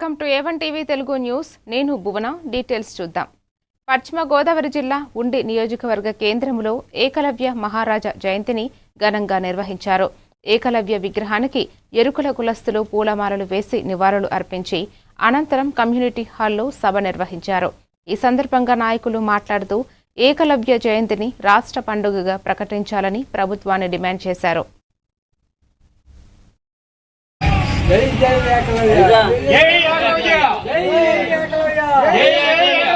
Welcome to A1 TV Telugu news. నేను భువన. Details చూద్దాం. పశ్చిమ గోదావరి జిల్లా ఉండి నియోజకవర్గ కేంద్రంలో ఏకలవ్య మహారాజా జయంతిని ఘనంగా నిర్వహించారు. ఏకలవ్య విగ్రహానికి ఎరుకల కులస్తులు పూలమాలలు వేసి నివాళులు అర్పించి అనంతరం కమ్యూనిటీ హాల్లో సభ నిర్వహించారు. ఈ సందర్భంగా నాయకులు మాట్లాడుతూ ఏకలవ్య జయంతిని రాష్ట్ర పండుగగా ప్రకటించాలని ప్రభుత్వాన్ని డిమాండ్ చేశారు. జై జై ఏకలవ్య జై ఏకలవ్య జై ఏకలవ్య జై ఏకలవ్య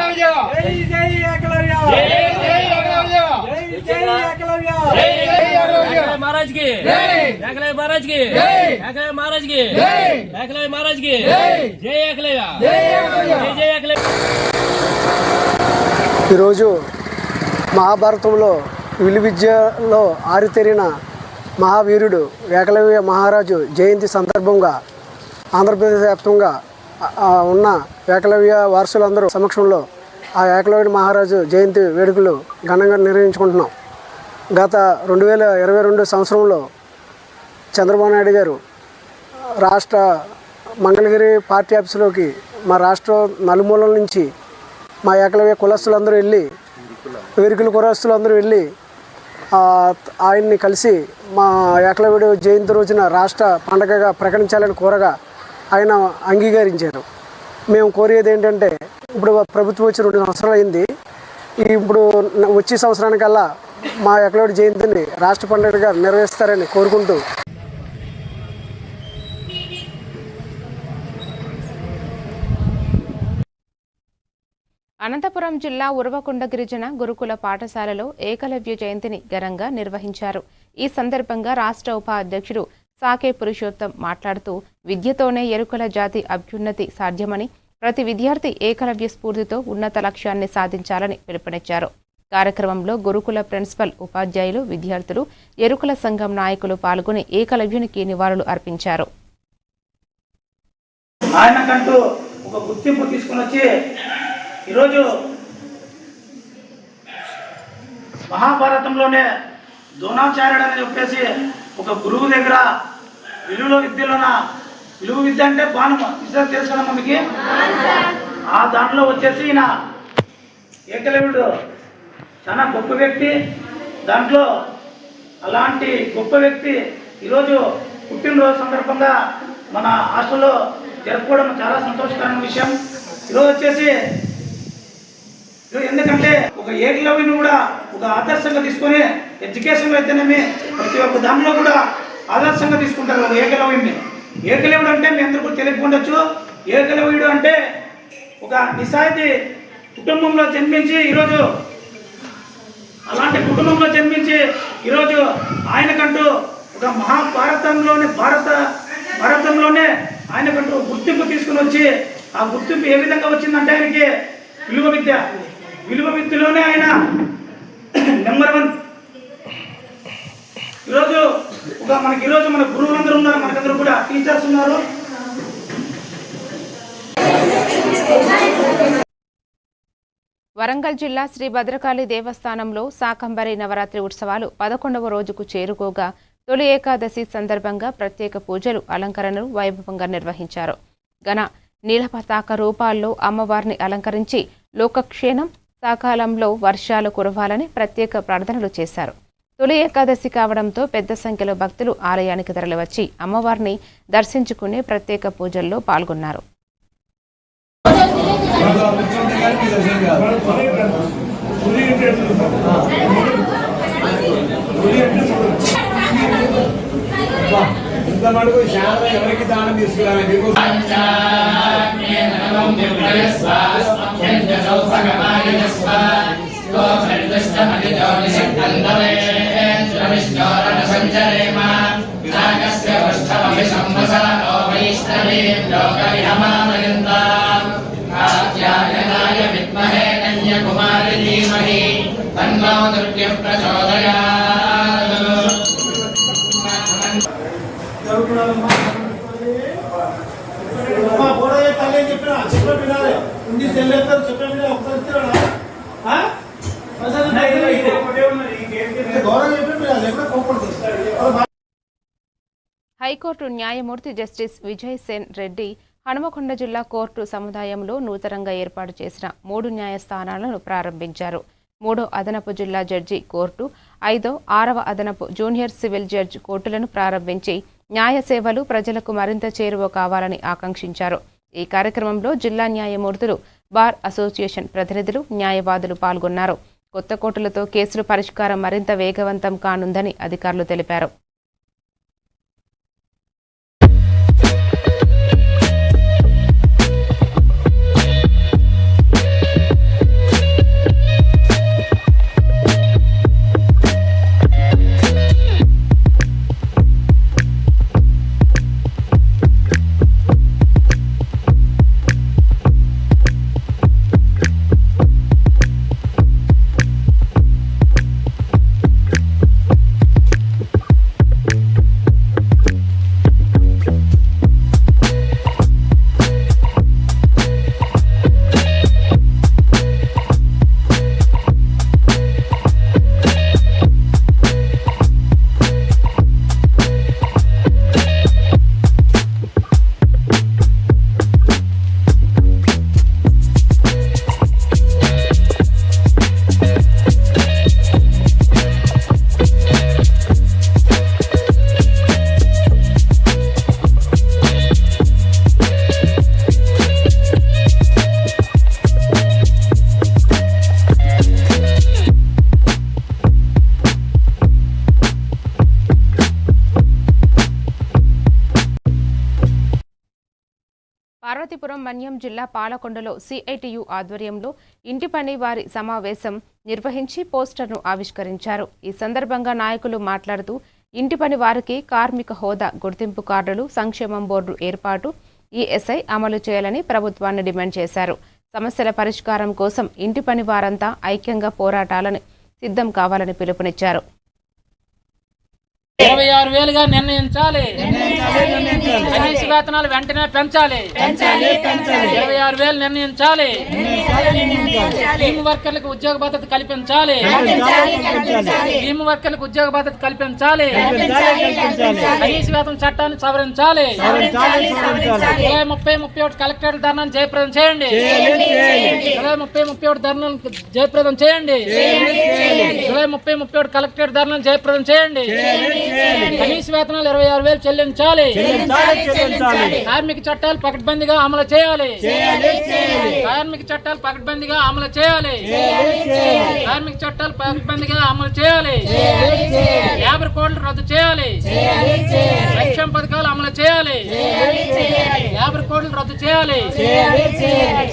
జై జై ఏకలవ్య జై జై ఏకలవ్య జై జై ఏకలవ్య జై జై ఏకలవ్య महाराज की जय एकलव्य महाराज की जय एकलव्य महाराज की जय एकलव्य महाराज की जय जय एकलव्य जय एकलव्य जय जय एकलव्य ఈ రోజు మహాభారతంలో విలువిద్యలో ఆరితేరిన మహావీరుడు ఏకలవ్య మహారాజు జయంతి సందర్భంగా ఆంధ్రప్రదేశ్ వ్యాప్తంగా ఉన్న ఏకలవ్య వారసులందరూ సమక్షంలో ఆ ఏకలవ్య మహారాజు జయంతి వేడుకలు ఘనంగా నిర్వహించుకుంటున్నాం. గత 2022 సంవత్సరంలో చంద్రబాబు నాయుడు గారు రాష్ట్ర మంగళగిరి పార్టీ ఆఫీసులోకి మా రాష్ట్ర నలుమూలల నుంచి మా ఏకలవ్య కులస్తులందరూ వెళ్ళి వెరుకుల కులస్తులందరూ వెళ్ళి ఆయన్ని కలిసి మా ఏకలవ్యుడు జయంతి రోజున రాష్ట్ర పండగగా ప్రకటించాలని కోరగా ఆయన అంగీకరించారు. మేము కోరేది ఏంటంటే ఇప్పుడు ప్రభుత్వం వచ్చి 2 సంవత్సరాలు అయింది. ఇప్పుడు వచ్చే సంవత్సరానికల్లా మా ఏకలవ్యుడు జయంతిని రాష్ట్ర పండుగగా నిర్వహిస్తారని కోరుకుంటూ అనంతపురం జిల్లా ఉరవకొండ గిరిజన గురుకుల పాఠశాలలో ఏకలవ్య జయంతిని ఘనంగా నిర్వహించారు. ఈ సందర్భంగా రాష్ట్ర ఉపాధ్యక్షుడు సాకే పురుషోత్తం మాట్లాడుతూ విద్యతోనే ఎరుకల జాతి అభ్యున్నతి సాధ్యమని, ప్రతి విద్యార్థి ఏకలవ్య స్ఫూర్తితో ఉన్నత లక్ష్యాన్ని సాధించాలని పిలుపునిచ్చారు. కార్యక్రమంలో గురుకుల ప్రిన్సిపల్, ఉపాధ్యాయులు, విద్యార్థులు, ఎరుకల సంఘం నాయకులు పాల్గొని ఏకలవ్యునికి నివాళులు అర్పించారు. ఆయనకంటూ ఒక గుర్తింపు తీసుకుని వచ్చి ఈరోజు మహాభారతంలోనే ద్రోణాచార్యుడు అని చెప్పేసి ఒక గురువు దగ్గర విలువ విద్య అంటే బాణము ఇసా తెలుసు కదా మమ్మీకి. ఆ దాంట్లో వచ్చేసి ఈయన ఏకలవ్యుడు చాలా గొప్ప వ్యక్తి. దాంట్లో అలాంటి గొప్ప వ్యక్తి ఈరోజు పుట్టినరోజు సందర్భంగా మన హాస్టల్లో జరుపుకోవడం చాలా సంతోషకరమైన విషయం. ఈరోజు వచ్చేసి ఎందుకంటే ఒక ఏకలవ్యుని కూడా ఒక ఆదర్శంగా తీసుకొని ఎడ్యుకేషన్లో అయితేనేమి ప్రతి ఒక్క దానిలో కూడా ఆదర్శంగా తీసుకుంటారు ఒక ఏకలవ్యుడిని. ఏకలవ్యుడు అంటే మీ అందరూ కూడా తెలియకుండొచ్చు. ఏకలవ్యుడు అంటే ఒక నిజాయితీ కుటుంబంలో జన్మించి ఈరోజు అలాంటి కుటుంబంలో జన్మించి ఈరోజు ఆయనకంటూ ఒక భారతంలోనే ఆయనకంటూ గుర్తింపు తీసుకుని వచ్చి ఆ గుర్తింపు ఏ విధంగా వచ్చిందంటే ఆయనకి విలువ విద్యలోనే ఆయన నెంబర్ 1. ఈరోజు ఈరోజు మన గురువులందరూ ఉన్నారు, మనకందరూ కూడా టీచర్స్ ఉన్నారు. వరంగల్ జిల్లా శ్రీ భద్రకాళి దేవస్థానంలో శాకంబరి నవరాత్రి ఉత్సవాలు 11వ రోజుకు చేరుకోగా తొలి ఏకాదశి సందర్భంగా ప్రత్యేక పూజలు, అలంకరణలు వైభవంగా నిర్వహించారు. ఘన నీలపతాక రూపాల్లో అమ్మవారిని అలంకరించి లోకక్షేమం, సకాలంలో వర్షాలు కురవాలని ప్రత్యేక ప్రార్థనలు చేశారు. తొలి ఏకాదశి కావడంతో పెద్ద సంఖ్యలో భక్తులు ఆలయానికి తరలివచ్చి అమ్మవారిని దర్శించుకునే ప్రత్యేక పూజల్లో పాల్గొన్నారు. ఎవరికి దానం తీసుకురావాలి విద్మహే కన్యాకుమారి ధీమహి తన్నో దుర్గః ప్రచోదయాత్. హైకోర్టు న్యాయమూర్తి జస్టిస్ విజయ్ సేన్ రెడ్డి హనుమకొండ జిల్లా కోర్టు సముదాయంలో నూతనంగా ఏర్పాటు చేసిన 3 న్యాయస్థానాలను ప్రారంభించారు. 3వ అదనపు జిల్లా జడ్జి కోర్టు, 5వ, 6వ అదనపు జూనియర్ సివిల్ జడ్జి కోర్టులను ప్రారంభించి న్యాయ సేవలు ప్రజలకు మరింత చేరువ కావాలని ఆకాంక్షించారు. ఈ కార్యక్రమంలో జిల్లా న్యాయమూర్తులు, బార్ అసోసియేషన్ ప్రతినిధులు, న్యాయవాదులు పాల్గొన్నారు. కొత్త కోర్టులతో కేసుల పరిష్కారం మరింత వేగవంతం కానుందని అధికారులు తెలిపారు. పార్వతీపురం మన్యం జిల్లా పాలకొండలో సిఐటియు ఆధ్వర్యంలో ఇంటి పని వారి సమావేశం నిర్వహించి పోస్టర్ను ఆవిష్కరించారు. ఈ సందర్భంగా నాయకులు మాట్లాడుతూ ఇంటి పని వారికి కార్మిక హోదా, గుర్తింపు కార్డులు, సంక్షేమం బోర్డు ఏర్పాటు, ఈఎస్ఐ అమలు చేయాలని ప్రభుత్వాన్ని డిమాండ్ చేశారు. సమస్యల పరిష్కారం కోసం ఇంటి పని వారంతా ఐక్యంగా పోరాటాలను సిద్ధం కావాలని పిలుపునిచ్చారు. 26,000గా నిర్ణయించాలి. కనీస వేతనాలు వెంటనే పెంచాలి. 26,000 నిర్ణయించాలి. టీమ్ వర్కర్లకు ఉద్యోగ భద్రత కల్పించాలి. టీమ్ వర్కర్లకు ఉద్యోగ భద్రత కల్పించాలి. కనీస వేతన చట్టాన్ని సవరించాలి. జూలై 30-31 కలెక్టరేట్ ధర్నాను జయప్రదం చేయండి. జూలై 30-31 ధర్నాను జయప్రదం చేయండి. జూలై 30-31 కలెక్టరేట్ ధర్నాను జయప్రదం చేయండి. కనీస వేతనాలు 26,000 చెల్లించాలి. కార్మిక చట్టాలు పకడ్బందీగా అమలు చేయాలి. కార్మిక చట్టాలు పకడ్బందీగా అమలు చేయాలి. కార్మిక చట్టాలు పకడ్బందీగా అమలు చేయాలి. 50 కోట్లు రద్దు చేయాలి. సంక్షేమ పథకాలు అమలు చేయాలి. 50 కోట్లు రద్దు చేయాలి.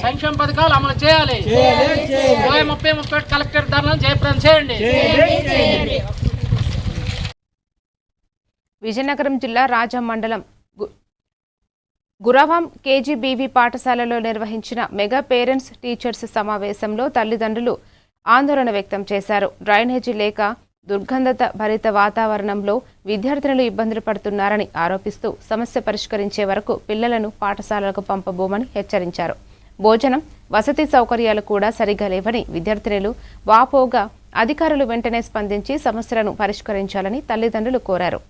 సంక్షేమ పథకాలు అమలు చేయాలి. జూలై 30-31 కలెక్టర్ ధర్నాను జయప్రదం చేయండి. విజయనగరం జిల్లా రాజం మండలం గురవాం కేజీబీవీ పాఠశాలలో నిర్వహించిన మెగా పేరెంట్స్ టీచర్స్ సమావేశంలో తల్లిదండ్రులు ఆందోళన వ్యక్తం చేశారు. డ్రైనేజీ లేక దుర్గంధత భరిత వాతావరణంలో విద్యార్థినులు ఇబ్బందులు పడుతున్నారని ఆరోపిస్తూ సమస్య పరిష్కరించే వరకు పిల్లలను పాఠశాలలకు పంపబోమని హెచ్చరించారు. భోజనం, వసతి సౌకర్యాలు కూడా సరిగా లేవని విద్యార్థినులు వాపోగా అధికారులు వెంటనే స్పందించి సమస్యలను పరిష్కరించాలని తల్లిదండ్రులు కోరారు.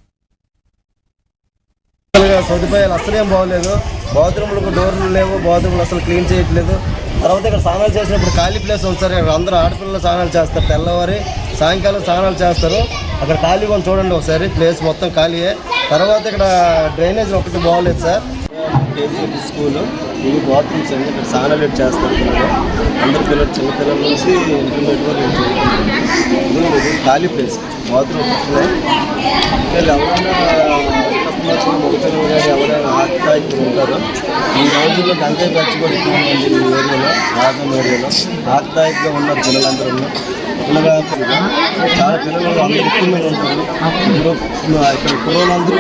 సదుపాయాలు అసలేం బాగోలేదు. బాత్రూమ్లకు డోర్లు లేవు. బాత్రూమ్లు అసలు క్లీన్ చేయట్లేదు. తర్వాత ఇక్కడ స్నానాలు చేసినప్పుడు ఖాళీ ప్లేస్ ఉంది సార్. ఇక్కడ అందరూ ఆడపిల్లలు స్నానాలు చేస్తారు. తెల్లవారి సాయంకాలం స్నానాలు చేస్తారు. అక్కడ ఖాళీగా చూడండి ఒకసారి, ప్లేస్ మొత్తం ఖాళీయే. తర్వాత ఇక్కడ డ్రైనేజ్ ఒకటి బాగోలేదు సార్. కేజీబీ స్కూలు ఇవి బాత్రూమ్స్ అండి. ఇక్కడ స్నానాలు చేస్తారు పిల్లలు. అందరు పిల్లలు, చిన్నపిల్లల నుంచి ఇంటర్మీడియట్ వరకు ఖాళీ ప్లేస్. బాత్రూమ్ ఎవరైనా మొగపిల్లలు కానీ ఎవరైనా ఆక్తాయిలు ఉంటారో ఈ రోజుల్లో గంజాయి ఖర్చు కూడా ఎక్కువ ఉందండి. ఈ ఏరియాలో, రాజం ఏరియాలో ఆక్తాయిగా ఉన్నారు పిల్లలందరూ. పిల్లగా చాలా పిల్లలు అందరూ ఎక్కువ మంది ఉంటారు. ఇక్కడ పిల్లలందరూ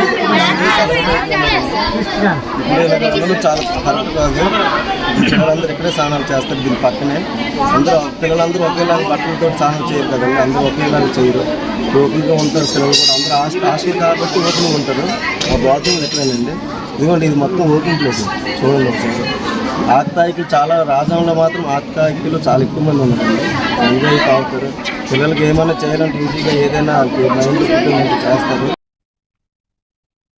చాలా కరెక్ట్ కాదు. పిల్లలందరూ ఇక్కడే స్నానాలు చేస్తారు. దీని పక్కనే పిల్లలందరూ ఒకేలాగా బట్టలతో స్నానం చేయరు కదండి. అందరూ ఒకేలాగా చేయరు. ఓపెన్గా ఉంటారు పిల్లలు కూడా. అందరూ హాస్టల్ కాబట్టి ఓపెన్గా ఉంటారు. ఆ బాత్రూమ్ ఎక్కడేనండి. ఇదిగోండి, ఇది మొత్తం ఓపెన్ ప్లేస్ చూడండి ఒకసారి. ఆక్తాయికులు చాలా, రాజంలో మాత్రం ఆక్తాయికులు చాలా ఎక్కువ మంది ఉన్నారండి. ఎంజాయ్ తాగుతారు. పిల్లలకి ఏమైనా చేయాలంటే ఈజీగా ఏదైనా మైండ్ చేస్తారు.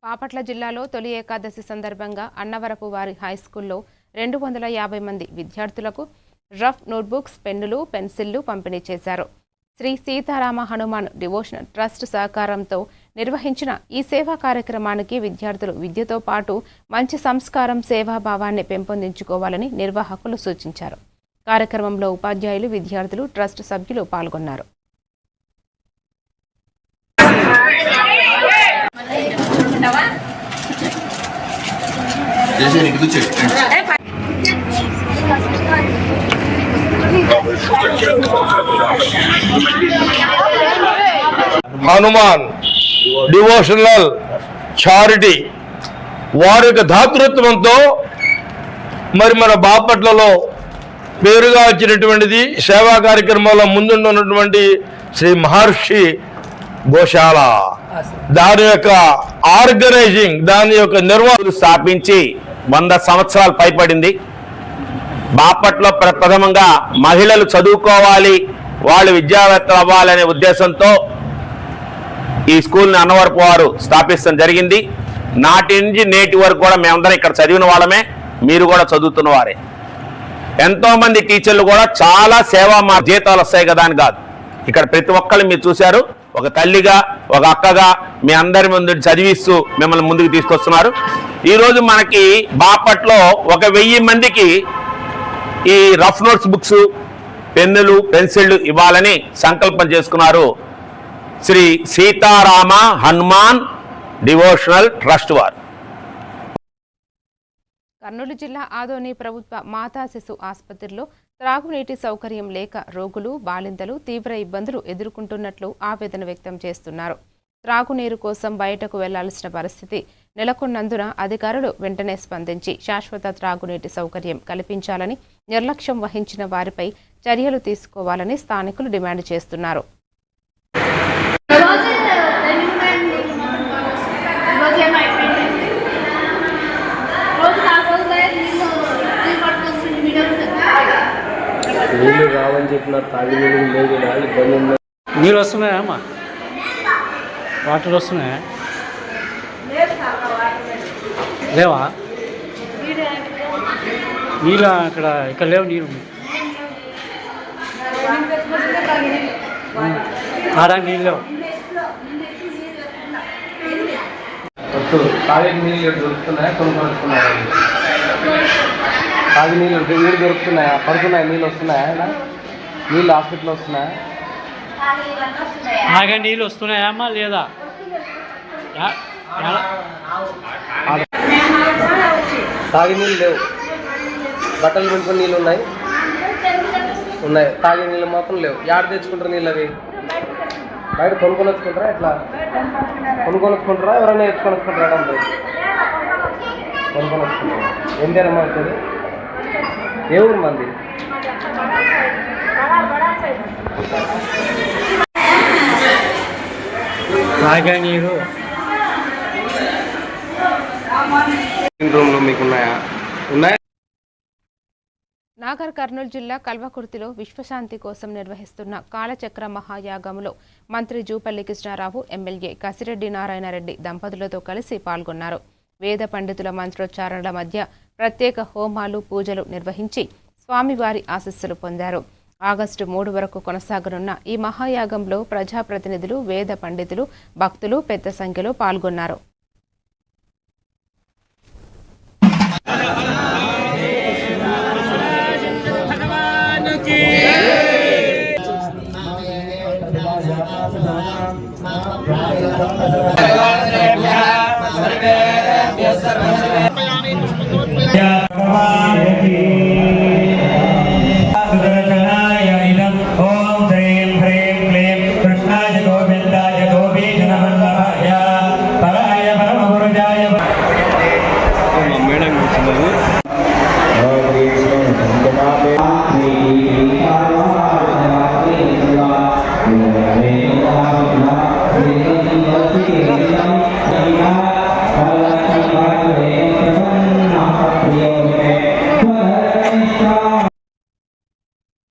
బాపట్ల జిల్లాలో తొలి ఏకాదశి సందర్భంగా అన్నవరపు వారి హైస్కూల్లో 250 మంది విద్యార్థులకు రఫ్ నోట్బుక్స్, పెన్నులు, పెన్సిళ్లు పంపిణీ చేశారు. శ్రీ సీతారామ హనుమాన్ డివోషనల్ ట్రస్ట్ సహకారంతో నిర్వహించిన ఈ సేవా కార్యక్రమానికి విద్యార్థులు విద్యతో పాటు మంచి సంస్కారం, సేవాభావాన్ని పెంపొందించుకోవాలని నిర్వాహకులు సూచించారు. కార్యక్రమంలో ఉపాధ్యాయులు, విద్యార్థులు, ట్రస్ట్ సభ్యులు పాల్గొన్నారు. హనుమాన్ డివోషనల్ చారిటీ వారి యొక్క దాతృత్వంతో మరి మన బాపట్లలో పేరుగా వచ్చినటువంటిది సేవా కార్యక్రమంలో ముందున్నటువంటి శ్రీ మహర్షి గోశాల దాని యొక్క ఆర్గనైజింగ్, దాని యొక్క నిర్వహణ స్థాపించి 100 సంవత్సరాలు పైపడింది. బాపట్లో ప్రథమంగా మహిళలు చదువుకోవాలి, వాళ్ళు విద్యావేత్తలు అవ్వాలనే ఉద్దేశంతో ఈ స్కూల్ని అన్నవరపు వారు స్థాపించడం జరిగింది. నాటి నుంచి నేటి వరకు కూడా మేమందరం ఇక్కడ చదివిన వాళ్ళమే, మీరు కూడా చదువుతున్న వారే. ఎంతోమంది టీచర్లు కూడా చాలా సేవా మా జీతాలు వస్తాయి కదా అని కాదు, ఇక్కడ ప్రతి ఒక్కళ్ళు మీరు చూశారు, ఒక తల్లిగా, ఒక అక్కగా మీ అందరి ముందు చదివిస్తూ మిమ్మల్ని ముందుకు తీసుకొస్తున్నారు. ఈరోజు మనకి బాపట్లో 1000 మందికి ఈ రఫ్ నోట్స్ బుక్స్, పెన్నులు, పెన్సిళ్లు ఇవ్వాలని సంకల్పం చేసుకున్నారు శ్రీ సీతారామ హనుమాన్ డివోషనల్ ట్రస్ట్ వారు. కర్నూలు జిల్లా ఆదోని ప్రభుత్వ మాతా శిశు ఆసుపత్రిలో త్రాగునీటి సౌకర్యం లేక రోగులు, బాలింతలు తీవ్ర ఇబ్బందులు ఎదుర్కొంటున్నట్లు ఆవేదన వ్యక్తం చేస్తున్నారు. త్రాగునీరు కోసం బయటకు వెళ్లాల్సిన పరిస్థితి నెలకొన్నందున అధికారులు వెంటనే స్పందించి శాశ్వత త్రాగునీటి సౌకర్యం కల్పించాలని, నిర్లక్ష్యం వహించిన వారిపై చర్యలు తీసుకోవాలని స్థానికులు డిమాండ్ చేస్తున్నారు. నీళ్ళు రావని చెప్పినారు, తాగి నీళ్ళు లేదు, ఇబ్బంది ఉంది. నీళ్ళు వస్తున్నాయా అమ్మా? వాటర్ వస్తున్నాయా? లేవా నీళ్ళు? ఇక్కడ లేవు నీళ్ళు. తాగడానికి నీళ్ళు లేవు. తాగే నీళ్ళు దొరుకుతున్నాయా? కొనుక్కొస్తున్నాయా? తాగి నీళ్ళు నీళ్ళు దొరుకుతున్నాయా? పడుతున్నాయా? నీళ్ళు వస్తున్నాయా? నీళ్ళు హాస్పిటల్ వస్తున్నాయా? తాగే నీళ్ళు వస్తున్నాయా అమ్మా? లేదా? తాగి నీళ్ళు లేవు, బట్టలు పెట్టుకుని నీళ్ళు ఉన్నాయి. తాగే నీళ్ళు మాత్రం లేవు. యాడ తెచ్చుకుంటారు నీళ్ళు? అవి బయట కొనుక్కొని వచ్చుకుంటారా? ఎట్లా కొనుక్కొని వచ్చుకుంటారా? ఎవరైనా తెచ్చుకొని వచ్చుకుంటారా? కొనుక్కొని వచ్చుకుంటారా? ఎంతేనమ్మా వచ్చేది? ఏ ఊరు మంది? తాగే నీరు రూమ్లో మీకు ఉన్నాయా? ఉన్నాయా? నాగర్ కర్నూలు జిల్లా కల్వకుర్తిలో విశ్వశాంతి కోసం నిర్వహిస్తున్న కాలచక్ర మహాయాగంలో మంత్రి జూపల్లి కృష్ణారావు, ఎమ్మెల్యే కసిరెడ్డి నారాయణరెడ్డి దంపతులతో కలిసి పాల్గొన్నారు. వేద పండితుల మంత్రోచ్చారణల మధ్య ప్రత్యేక హోమాలు, పూజలు నిర్వహించి స్వామివారి ఆశీస్సులు పొందారు. ఆగస్టు 3 వరకు కొనసాగనున్న ఈ మహాయాగంలో ప్రజాప్రతినిధులు, వేద పండితులు, భక్తులు పెద్ద సంఖ్యలో పాల్గొన్నారు.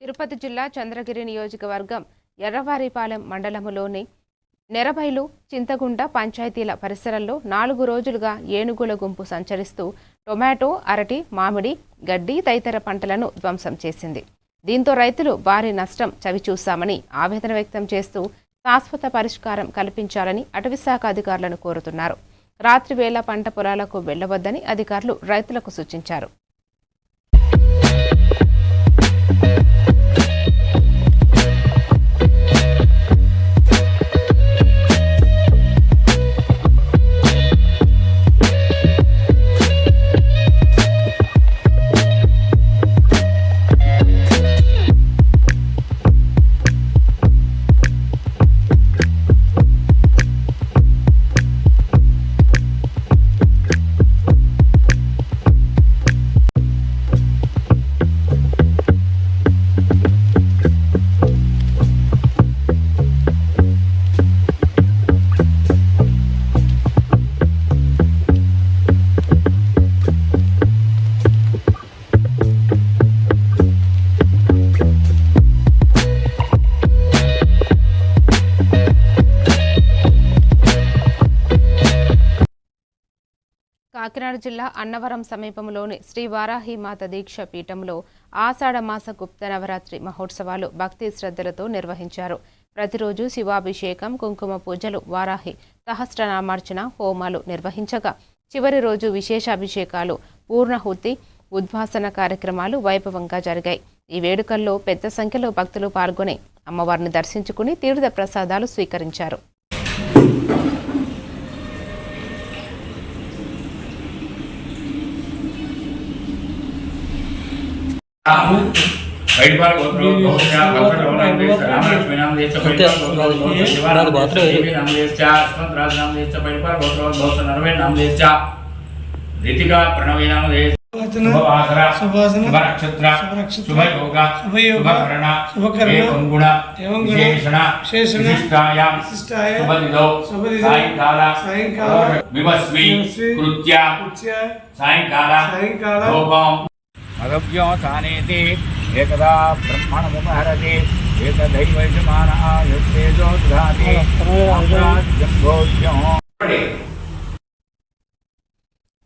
తిరుపతి జిల్లా చంద్రగిరి నియోజకవర్గం ఎర్రవారిపాలెం మండలంలోని నెరబైలు చింతగుంట పంచాయతీల పరిసరాల్లో 4 రోజులుగా ఏనుగుల గుంపు సంచరిస్తూ టొమాటో, అరటి, మామిడి, గడ్డి తదితర పంటలను ధ్వంసం చేసింది. దీంతో రైతులు భారీ నష్టం చవిచూశామని ఆవేదన వ్యక్తం చేస్తూ శాశ్వత పరిష్కారం కల్పించాలని అటవీశాఖ అధికారులను కోరుతున్నారు. రాత్రి వేళ పంట పొలాలకు వెళ్లవద్దని అధికారులు రైతులకు సూచించారు. కాకినాడ జిల్లా అన్నవరం సమీపంలోని శ్రీ వారాహి మాత దీక్ష పీఠంలో ఆషాఢ మాస గుప్త నవరాత్రి మహోత్సవాలు భక్తి శ్రద్ధలతో నిర్వహించారు. ప్రతిరోజు శివాభిషేకం, కుంకుమ పూజలు, వారాహి సహస్రనామార్చన, హోమాలు నిర్వహించగా చివరి రోజు విశేషాభిషేకాలు, పూర్ణహుతి, ఉద్వాసన కార్యక్రమాలు వైభవంగా జరిగాయి. ఈ వేడుకల్లో పెద్ద సంఖ్యలో భక్తులు పాల్గొని అమ్మవారిని దర్శించుకుని తీర్థ ప్రసాదాలు స్వీకరించారు. అగభ్యో సానేతి ఏకదా బ్రహ్మణముపహరతి ఏకదైవైషమానః యత్తేజో దధాతి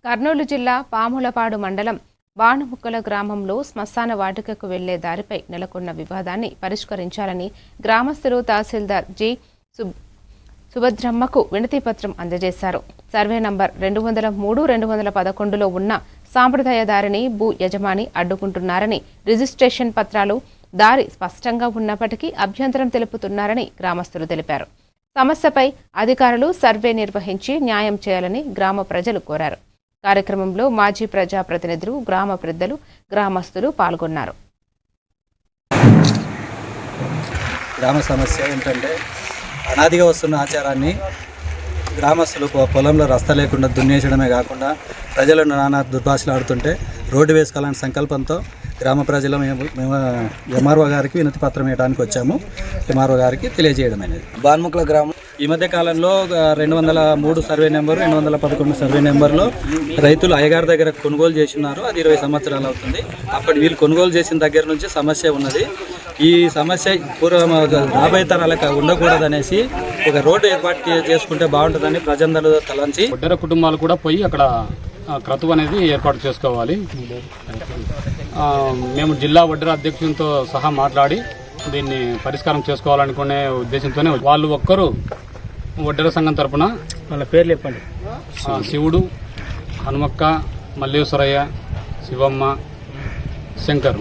కర్నూలు జిల్లా పాములపాడు మండలం బాణముక్కల గ్రామంలో శ్మశాన వాటికకు వెళ్లే దారిపై నెలకొన్న వివాదాన్ని పరిష్కరించాలని గ్రామస్తులు తహసీల్దార్ జి సుభద్రమ్మకు వినతిపత్రం అందజేశారు. సర్వే నంబర్ 203-211లో ఉన్న సాంప్రదాయ దారిని భూ యజమాని అడ్డుకుంటున్నారని, రిజిస్ట్రేషన్ పత్రాలు దారి స్పష్టంగా ఉన్నప్పటికీ అభ్యంతరం తెలుపుతున్నారని గ్రామస్తులు తెలిపారు. సమస్యపై అధికారులు సర్వే నిర్వహించి న్యాయం చేయాలని గ్రామ ప్రజలు కోరారు. కార్యక్రమంలో మాజీ ప్రజాప్రతినిధులు, గ్రామ పెద్దలు, గ్రామస్తులు పాల్గొన్నారు. గ్రామ సమస్య ఏంటంటే అనాదిగా వస్తున్న ఆచారాన్ని గ్రామస్తులు పొలంలో రస్తా లేకుండా దున్నేసడమే కాకుండా ప్రజలను నానా దుర్భాషలు ఆడుతుంటే రోడ్డు వేసుకోవాలనే సంకల్పంతో గ్రామ ప్రజలు మేము ఎంఆర్ఓ గారికి వినతి పత్రం ఇవ్వడానికి వచ్చాము. ఎంఆర్ఓ గారికి తెలియజేయడం అనేది. బాన్ముక్కల గ్రామం ఈ మధ్య కాలంలో 203 సర్వే నెంబరు, 211 సర్వే నెంబర్లో రైతులు అయ్యగారి దగ్గర కొనుగోలు చేస్తున్నారు. అది 20 సంవత్సరాలు అవుతుంది. అప్పటి వీళ్ళు కొనుగోలు చేసిన దగ్గర నుంచి సమస్య ఉన్నది. ఈ సమస్య రాబోయే తరాలకు ఉండకూడదనేసి ఒక రోడ్డు ఏర్పాటు చేసుకుంటే బాగుంటుందని ప్రజలందరూ తలంచి ఒడ్డెర కుటుంబాలు కూడా పోయి అక్కడ క్రతువు అనేది ఏర్పాటు చేసుకోవాలి. మేము జిల్లా ఒడ్డెర అధ్యక్షునితో సహా మాట్లాడి దీన్ని పరిష్కారం చేసుకోవాలనుకునే ఉద్దేశంతోనే వాళ్ళు ఒక్కరు ఒడ్డెర సంఘం తరపున వాళ్ళ పేర్లు చెప్పండి. శివుడు, హనుమక్క, మల్లేశ్వరయ్య, శివమ్మ, శంకర్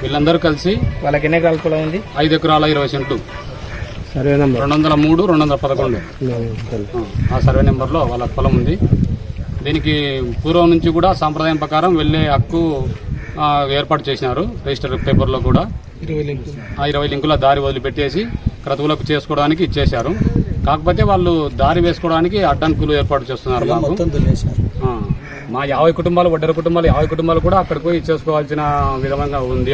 వీళ్ళందరూ కలిసి వాళ్ళకి ఎన్ని ఎకరాల పొలం ఉంది? 5 ఎకరాల 20 సెంట్లు, సర్వే నెంబర్ 203-211 ఆ సర్వే నెంబర్లో వాళ్ళ పొలం ఉంది. దీనికి పూర్వం నుంచి కూడా సాంప్రదాయం ప్రకారం వెళ్లే హక్కు ఏర్పాటు చేసినారు. రిజిస్టర్ పేపర్లో కూడా 20 లింకుల దారి వదిలిపెట్టేసి క్రతువులకు చేసుకోవడానికి ఇచ్చేశారు. కాకపోతే వాళ్ళు దారి వేసుకోవడానికి అడ్డంకులు ఏర్పాటు చేస్తున్నారు. మా 50 కుటుంబాలు, ఒడ్డెర కుటుంబాలు 50 కుటుంబాలు కూడా అక్కడికి పోయి చేసుకోవాల్సిన విధంగా ఉంది.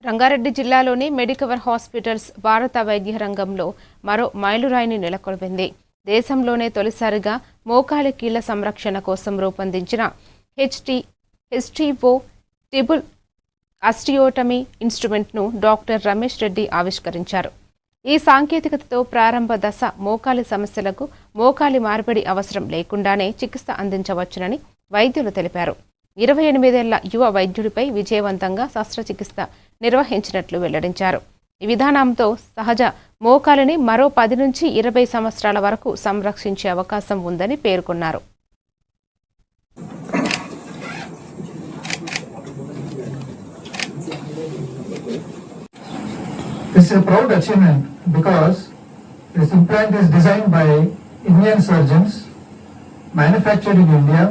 రంగారెడ్డి జిల్లాలోని మెడికవర్ హాస్పిటల్స్ భారత వైద్య రంగంలో మరో మైలురాయిని నెలకొల్పింది. దేశంలోనే తొలిసారిగా మోకాలి కీళ్ల సంరక్షణ కోసం రూపొందించిన HTO triple ఆస్టియోటమీ ఇన్స్ట్రుమెంట్ను doctor Ramesh Reddy ఆవిష్కరించారు. ఈ సాంకేతికతతో ప్రారంభ దశ మోకాలి సమస్యలకు మోకాలి మార్పిడి అవసరం లేకుండానే చికిత్స అందించవచ్చునని వైద్యులు తెలిపారు. 28 ఏళ్ల యువ వైద్యుడిపై విజయవంతంగా శస్త్రచికిత్స నిర్వహించినట్లు వెల్లడించారు. ఈ విధానంతో సహజ మోకాలిని మరో 10 నుంచి 20 సంవత్సరాల వరకు సంరక్షించే అవకాశం ఉందని పేర్కొన్నారు. This is a proud achievement because this implant is designed by Indian surgeons, manufactured in India,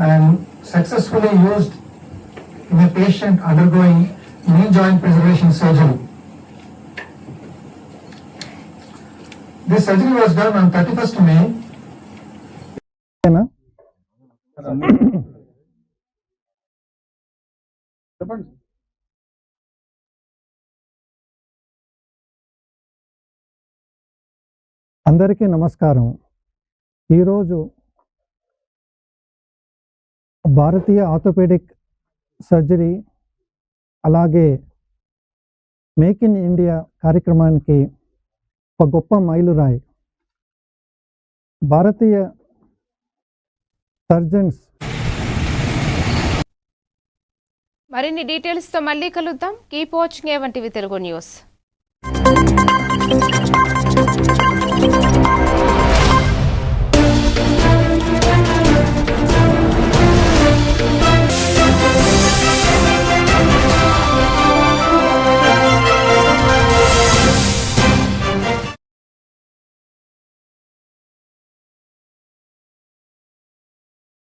and successfully used in a patient undergoing knee joint preservation surgery. This surgery was done on 31st May. అందరికీ నమస్కారం. ఈరోజు భారతీయ orthopaedic surgery అలాగే make in India కార్యక్రమానికి ఒక గొప్ప మైలురాయి. భారతీయ surgeons మరిన్ని డీటెయిల్స్తో మళ్ళీ కలుద్దాం. Keep watching A1 TV Telugu news.